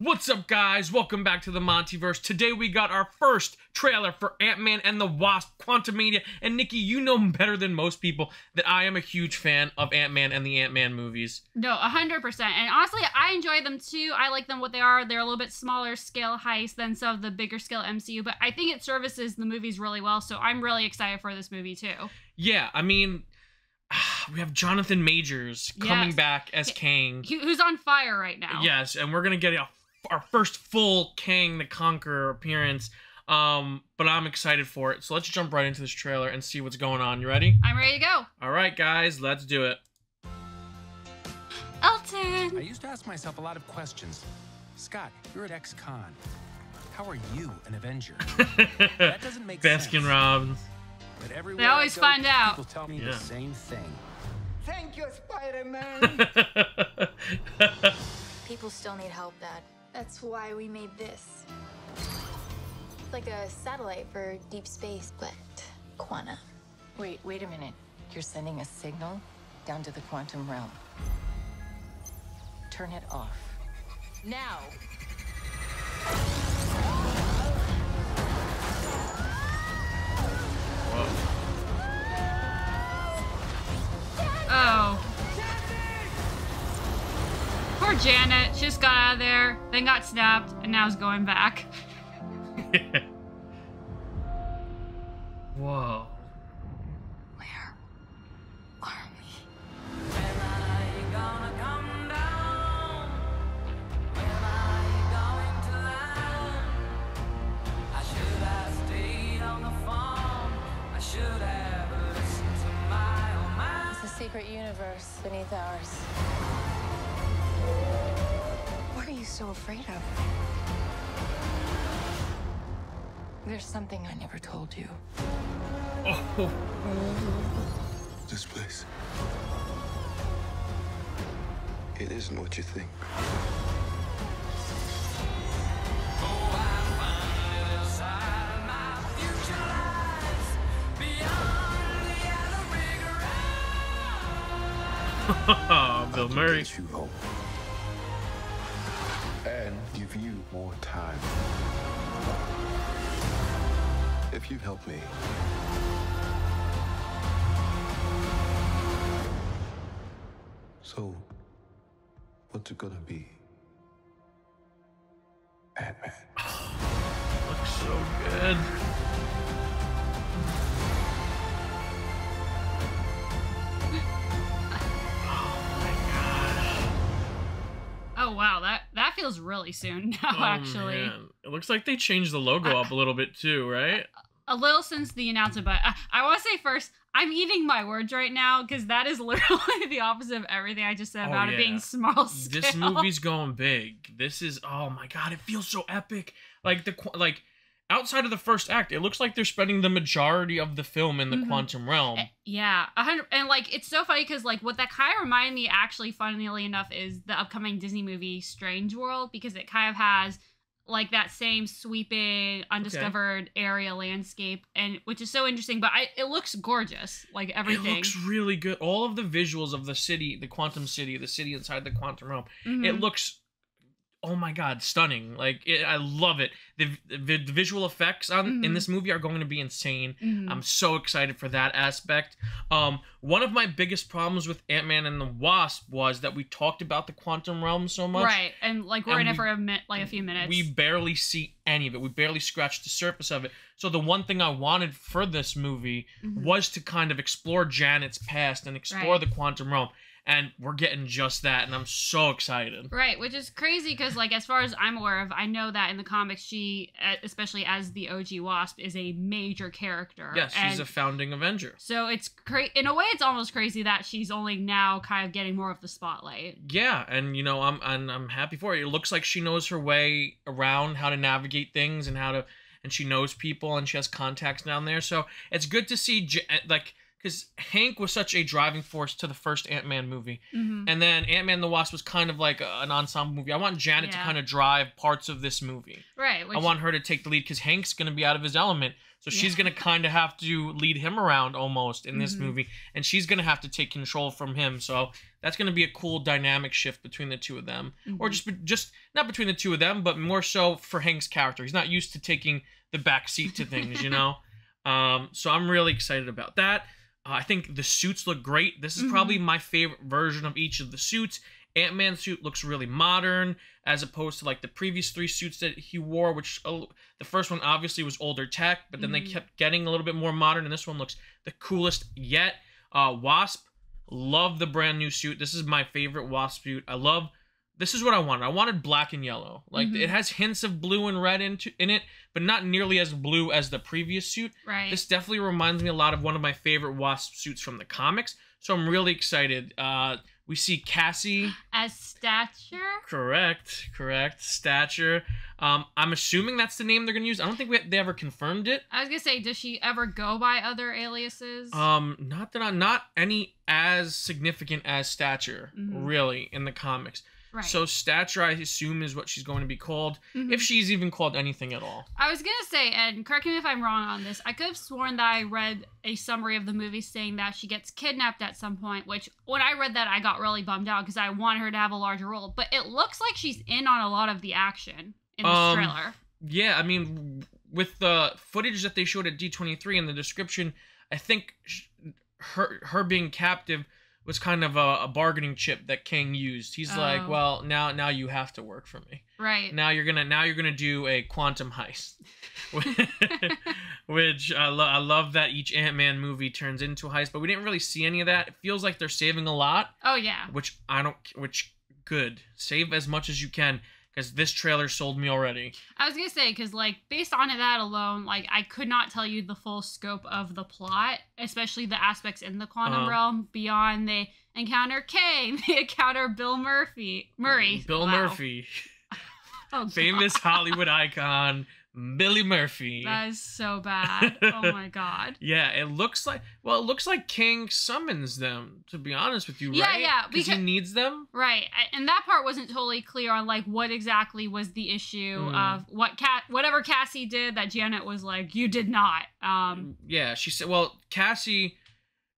What's up, guys? Welcome back to the Montyverse. Today we got our first trailer for Ant-Man and the Wasp: Quantumania. And Nikki, you know better than most people that I am a huge fan of Ant-Man and the Ant-Man movies. No, 100%. And honestly, I enjoy them too. I like them what they are. They're a little bit smaller scale heist than some of the bigger scale MCU, but I think it services the movies really well, so I'm really excited for this movie too. Yeah, I mean, we have Jonathan Majors coming back as Kang. Who's on fire right now. Yes, and we're going to get our first full Kang the Conqueror appearance. But I'm excited for it. So let's jump right into this trailer and see what's going on. You ready? I'm ready to go. All right, guys, let's do it. Elton! I used to ask myself a lot of questions. Scott, you're at X-Con. How are you an Avenger? That doesn't make sense. Baskin Robbins. But everywhere They always find out. People tell me the same thing. Thank you, Spider-Man. People still need help, Dad. That's why we made this. It's like a satellite for deep space, but quantum. Wait a minute. You're sending a signal down to the quantum realm. Turn it off. Now! Oh. Poor Janet. She just got out of there, then got snapped, and now is going back. Whoa. Where are we? It's a secret universe beneath ours. What are you so afraid of? There's something I never told you. Oh. This place. It isn't what you think. Bill Murray. Gives you hope. And give you more time. If you help me. So, what's it gonna be? Ant-Man. Looks so good. Oh wow, that feels really soon now, actually. Man. It looks like they changed the logo up a little bit too, right? A little since the announcement, but I want to say first, I'm eating my words right now because that is literally the opposite of everything I just said about it being small scale. This movie's going big. This is, oh my god, it feels so epic. Like outside of the first act, it looks like they're spending the majority of the film in the quantum realm. Yeah, 100. And like, it's so funny because like what that kind of reminded me, actually, funnily enough, is the upcoming Disney movie Strange World, because it kind of has like that same sweeping undiscovered area landscape, and which is so interesting. But it looks gorgeous, like everything. It looks really good. All of the visuals of the city, the quantum city, the city inside the quantum realm. It looks, oh my god, stunning. Like, I love it. The visual effects in this movie are going to be insane. I'm so excited for that aspect. One of my biggest problems with Ant-Man and the Wasp was that we talked about the quantum realm so much. Right, and like we're in it for a few minutes. We barely see any of it. We barely scratched the surface of it. So the one thing I wanted for this movie was to kind of explore Janet's past and explore the quantum realm. And we're getting just that, and I'm so excited. Right, which is crazy because, like, as far as I'm aware of, I know that in the comics, she, especially as the OG Wasp, is a major character. Yes, she's a founding Avenger. So it's in a way, it's almost crazy that she's only now kind of getting more of the spotlight. Yeah, and you know, I'm happy for it. It looks like she knows her way around how to navigate things and and she knows people and she has contacts down there. So it's good to see, like. because Hank was such a driving force to the first Ant-Man movie. Mm-hmm. And then Ant-Man and the Wasp was kind of like an ensemble movie. I want Janet to kind of drive parts of this movie. Right. I want her to take the lead because Hank's going to be out of his element. So she's going to kind of have to lead him around almost in this movie. And she's going to have to take control from him. So that's going to be a cool dynamic shift between the two of them. Or just not between the two of them, but more so for Hank's character. He's not used to taking the back seat to things, you know? So I'm really excited about that. I think the suits look great. This is probably my favorite version of each of the suits. Ant-Man's suit looks really modern as opposed to like the previous 3 suits that he wore, which the first one obviously was older tech, but then they kept getting a little bit more modern, and this one looks the coolest yet. Wasp, love the brand new suit. This is my favorite Wasp suit. This is what I wanted. I wanted black and yellow. Like it has hints of blue and red in it, but not nearly as blue as the previous suit. Right. This definitely reminds me a lot of one of my favorite Wasp suits from the comics. So I'm really excited. We see Cassie as Stature. Correct. Stature. I'm assuming that's the name they're gonna use. I don't think they ever confirmed it. I was gonna say, does she ever go by other aliases? Not any as significant as Stature, really, in the comics. Right. So Stature, I assume, is what she's going to be called, if she's even called anything at all. I was gonna say, and correct me if I'm wrong on this, I could have sworn that I read a summary of the movie saying that she gets kidnapped at some point, which when I read that, I got really bummed out because I want her to have a larger role. But it looks like she's in on a lot of the action in this trailer. Yeah, I mean, with the footage that they showed at D23 in the description, I think her being captive was kind of a bargaining chip that Kang used. He's like, well, now you have to work for me. Right. Now you're gonna do a quantum heist, which I love that each Ant-Man movie turns into a heist, but we didn't really see any of that. It feels like they're saving a lot. Oh yeah. Which good. Save as much as you can. Because this trailer sold me already. I was going to say, because, like, based on that alone, like, I could not tell you the full scope of the plot, especially the aspects in the quantum realm beyond they encounter Kang, they encounter Bill Murray. Bill Murphy. Oh, famous Hollywood icon, Billy Murphy. That is so bad. Oh, my God. Yeah, it looks like Kang summons them, to be honest with you, right? Yeah. Because he needs them? Right. And that part wasn't totally clear on, like, what exactly was the issue of whatever Cassie did that Janet was like, you did not. Yeah, she said, well, Cassie,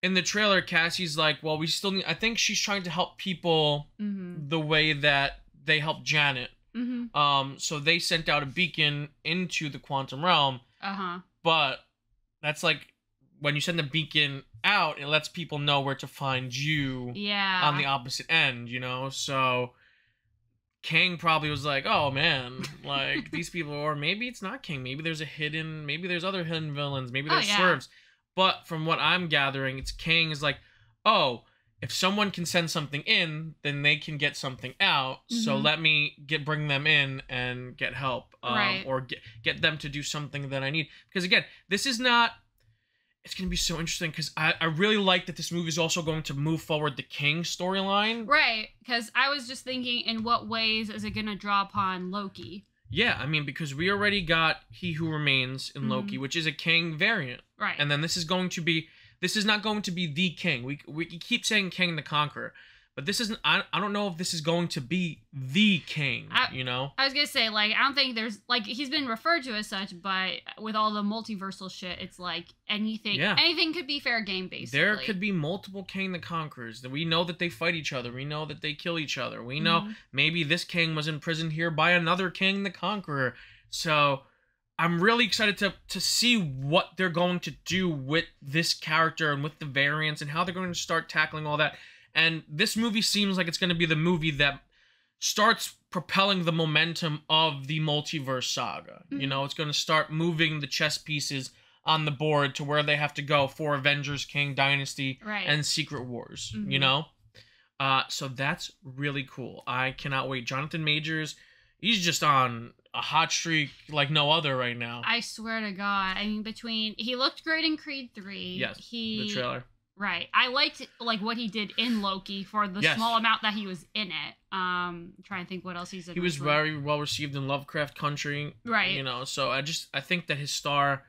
in the trailer, Cassie's like, well, we still need, I think she's trying to help people the way that they helped Janet. So they sent out a beacon into the quantum realm. But that's like when you send the beacon out, it lets people know where to find you. Yeah. On the opposite end, you know. So Kang probably was like, "Oh man, like these people," or maybe it's not Kang. Maybe there's other hidden villains. Maybe there's swerves. But from what I'm gathering, it's Kang is like, "Oh, if someone can send something in, then they can get something out. So let me bring them in and get help, or get them to do something that I need." Because again, this is not. It's gonna be so interesting because I really like that this movie is also going to move forward the King storyline. Right, because I was just thinking, in what ways is it gonna draw upon Loki? Yeah, I mean, because we already got He Who Remains in Loki, which is a Kang variant. Right. And then this is not going to be the King. We keep saying Kang the Conqueror, but this isn't. I don't know if this is going to be the King. You know. I was gonna say, like, I don't think there's, like, he's been referred to as such, but with all the multiversal shit, it's like anything could be fair game, basically. There could be multiple Kang the Conquerors. We know that they fight each other. We know that they kill each other. We know maybe this King was imprisoned here by another Kang the Conqueror. So I'm really excited to see what they're going to do with this character and with the variants and how they're going to start tackling all that. And this movie seems like it's going to be the movie that starts propelling the momentum of the multiverse saga. You know, it's going to start moving the chess pieces on the board to where they have to go for Avengers, Kang Dynasty, and Secret Wars, you know? So that's really cool. I cannot wait. Jonathan Majors, he's just on a hot streak like no other right now. I swear to God. I mean, he looked great in Creed 3. Yes, the trailer. Right. I liked, like, what he did in Loki for the small amount that he was in it. I'm trying to think what else he's in. He was very well received in Lovecraft Country. Right. You know, so I think that his star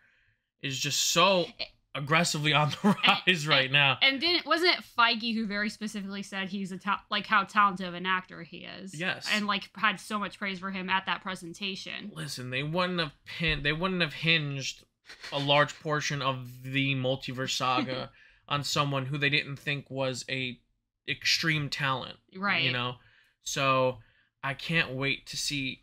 is just so aggressively on the rise right now. And wasn't it Feige who very specifically said he's like how talented of an actor he is? Yes. And like had so much praise for him at that presentation. Listen, they wouldn't have hinged a large portion of the multiverse saga on someone who they didn't think was a extreme talent. Right. You know? So I can't wait to see,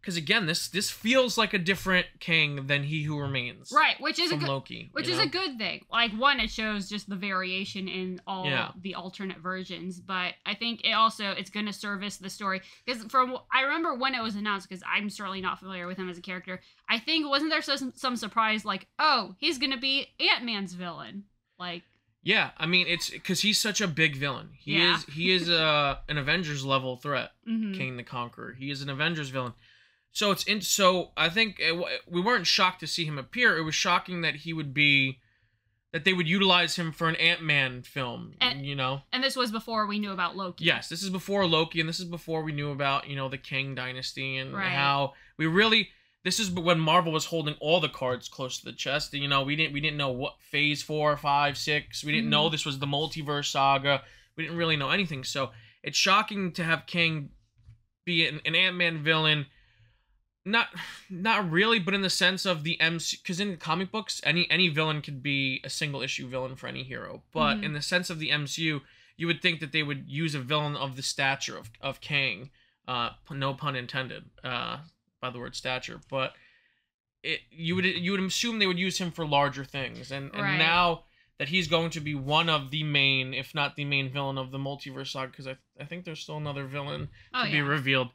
because again, this feels like a different Kang than He Who Remains. Right, which is Loki. Which is a good thing. Like, one, it shows just the variation in all the alternate versions, but I think it's going to service the story. Because I remember when it was announced, because I'm certainly not familiar with him as a character, I think, wasn't there some surprise, like, oh, he's going to be Ant-Man's villain? Like... Yeah, I mean, it's because he's such a big villain. He is an Avengers level threat, Kang the Conqueror. He is an Avengers villain. So so I think we weren't shocked to see him appear. It was shocking that they would utilize him for an Ant-Man film, you know? And this was before we knew about Loki. Yes, this is before Loki, and this is before we knew about, you know, the Kang Dynasty and how we really... This is when Marvel was holding all the cards close to the chest. You know, we didn't know what phase 4, 5, 6. We didn't know this was the multiverse saga. We didn't really know anything. So it's shocking to have Kang be an Ant-Man villain. Not really, but in the sense of the MC, because in the comic books, any villain could be a single issue villain for any hero. But in the sense of the MCU, you would think that they would use a villain of the stature of Kang. No pun intended. By the word stature, but you would assume they would use him for larger things, and now that he's going to be one of the main, if not the main villain of the multiverse saga, because I think there's still another villain to be revealed,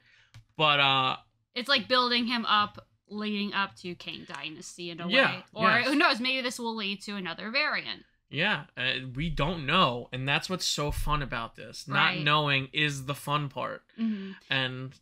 but it's like building him up, leading up to Kang Dynasty in a way, or who knows, maybe this will lead to another variant. Yeah, we don't know, and that's what's so fun about this. Not knowing is the fun part, and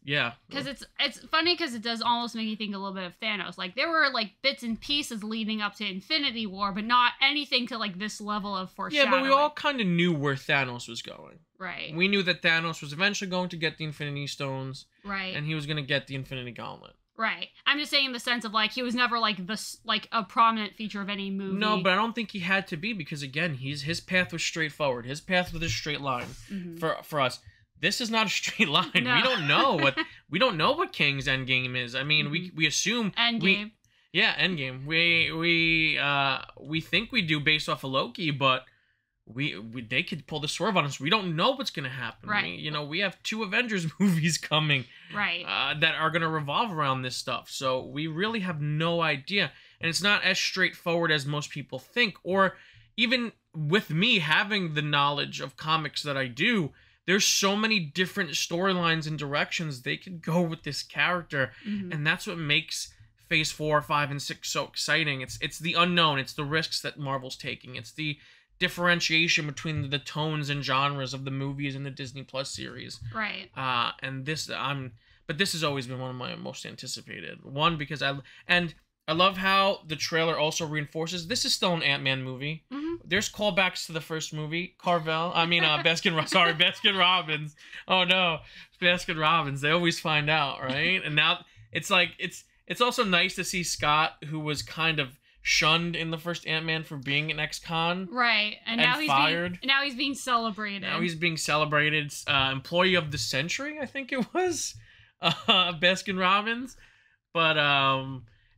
because it's funny because it does almost make you think a little bit of Thanos. Like there were like bits and pieces leading up to Infinity War, but not anything to like this level of foreshadowing. Yeah, but we all kind of knew where Thanos was going. Right. We knew that Thanos was eventually going to get the Infinity Stones. Right. And he was going to get the Infinity Gauntlet. Right. I'm just saying in the sense of, like, he was never, like, this, like, a prominent feature of any movie. No, but I don't think he had to be, because, again, his path was straightforward. His path was a straight line for us. This is not a straight line. No. We don't know what Kang's endgame is. I mean, we assume... Endgame. Endgame. We think we do based off of Loki, but... they could pull the swerve on us. We don't know what's gonna happen. Right. We have 2 Avengers movies coming. Right. That are gonna revolve around this stuff. So we really have no idea, and it's not as straightforward as most people think. Or even with me having the knowledge of comics that I do, there's so many different storylines and directions they could go with this character, and that's what makes Phase 4, 5, and 6 so exciting. It's the unknown. It's the risks that Marvel's taking. It's the differentiation between the tones and genres of the movies in the Disney Plus series. Right. And this has always been one of my most anticipated. One, because I love how the trailer also reinforces this is still an Ant-Man movie. There's callbacks to the first movie. Baskin Robbins. Oh no, Baskin Robbins. They always find out, right? And now it's like it's also nice to see Scott, who was kind of shunned in the first Ant-Man for being an ex-con. Right. And now he's fired. Now he's being celebrated. Employee of the Century, I think it was. Baskin Robbins. But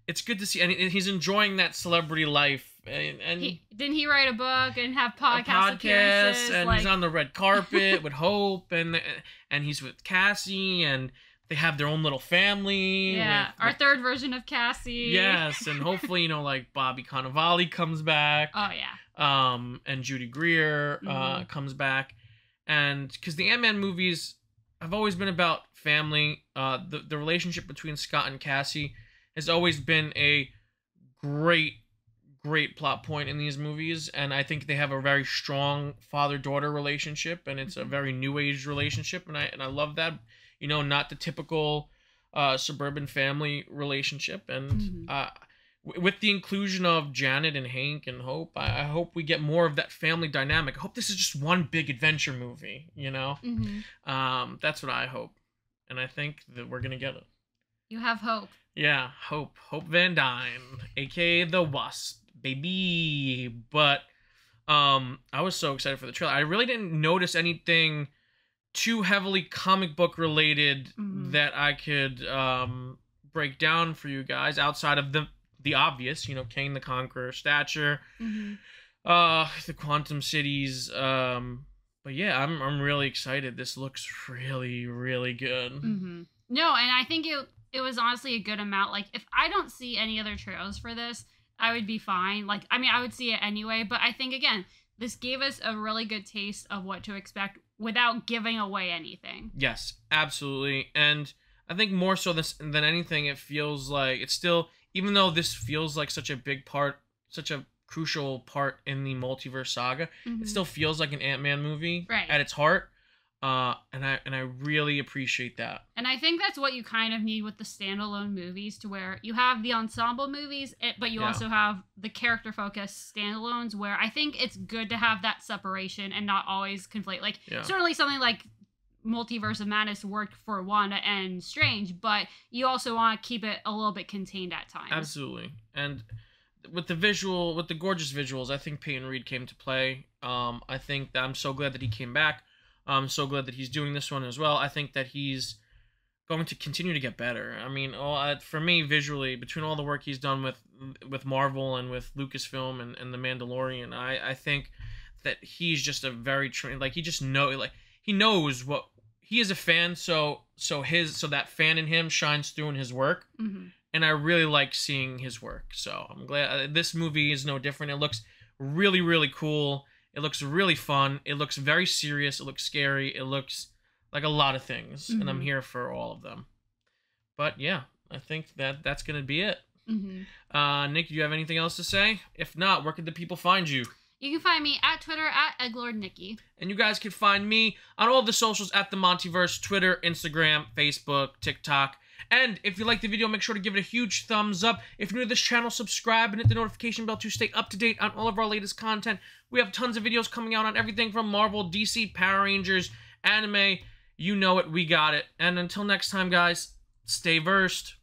it's good to see, and he's enjoying that celebrity life. And didn't he write a book and have podcast appearances? And he's on the red carpet with Hope, and he's with Cassie, and they have their own little family. Yeah, our third version of Cassie. Yes, and hopefully, like Bobby Cannavale comes back. Oh yeah. And Judy Greer comes back, and because the Ant-Man movies have always been about family. The relationship between Scott and Cassie has always been a great plot point in these movies, and I think they have a very strong father-daughter relationship, and it's a very new age relationship, and I love that. Not the typical suburban family relationship. And with the inclusion of Janet and Hank and Hope, I hope we get more of that family dynamic. I hope this is just one big adventure movie, That's what I hope. And I think that we're going to get it. You have hope. Yeah, Hope. Hope Van Dyne, a.k.a. the Wasp. baby. But I was so excited for the trailer. I really didn't notice anything too heavily comic book related that I could break down for you guys outside of the obvious, you know, Kang the Conqueror stature, the Quantum Cities. But yeah, I'm really excited. This looks really, really good. No, and I think it was honestly a good amount. Like, if I don't see any other trailers for this, I would be fine. Like, I mean, I would see it anyway, but I think, again, this gave us a really good taste of what to expect without giving away anything. Yes, absolutely. And I think more so than anything, it feels like it's still, even though this feels like such a big part, such a crucial part in the multiverse saga, it still feels like an Ant-Man movie at its heart. And I really appreciate that. And I think that's what you kind of need with the standalone movies, to where you have the ensemble movies, but you also have the character-focused standalones, where I think it's good to have that separation and not always conflate. Like, certainly something like Multiverse of Madness worked for Wanda and Strange, but you also want to keep it a little bit contained at times. Absolutely. And with the gorgeous visuals, I think Peyton Reed came to play. I think that I'm so glad that he came back. I'm so glad that he's doing this one as well. I think that he's going to continue to get better. I mean, for me, visually, between all the work he's done with Marvel and with Lucasfilm and The Mandalorian, I think that he's just a very like, he just he knows what he is a fan. So that fan in him shines through in his work, and I really like seeing his work. So I'm glad this movie is no different. It looks really, really cool. It looks really fun. It looks very serious. It looks scary. It looks like a lot of things, and I'm here for all of them. But yeah, I think that's gonna be it. Nick, do you have anything else to say? If not, where can the people find you? You can find me at Twitter at EgglordNikki. And you guys can find me on all the socials at the Montiverse: Twitter, Instagram, Facebook, TikTok. And if you like the video, make sure to give it a huge thumbs up. If you're new to this channel, subscribe and hit the notification bell to stay up to date on all of our latest content. We have tons of videos coming out on everything from Marvel, DC, Power Rangers, anime. You know it, we got it. And until next time, guys, stay versed.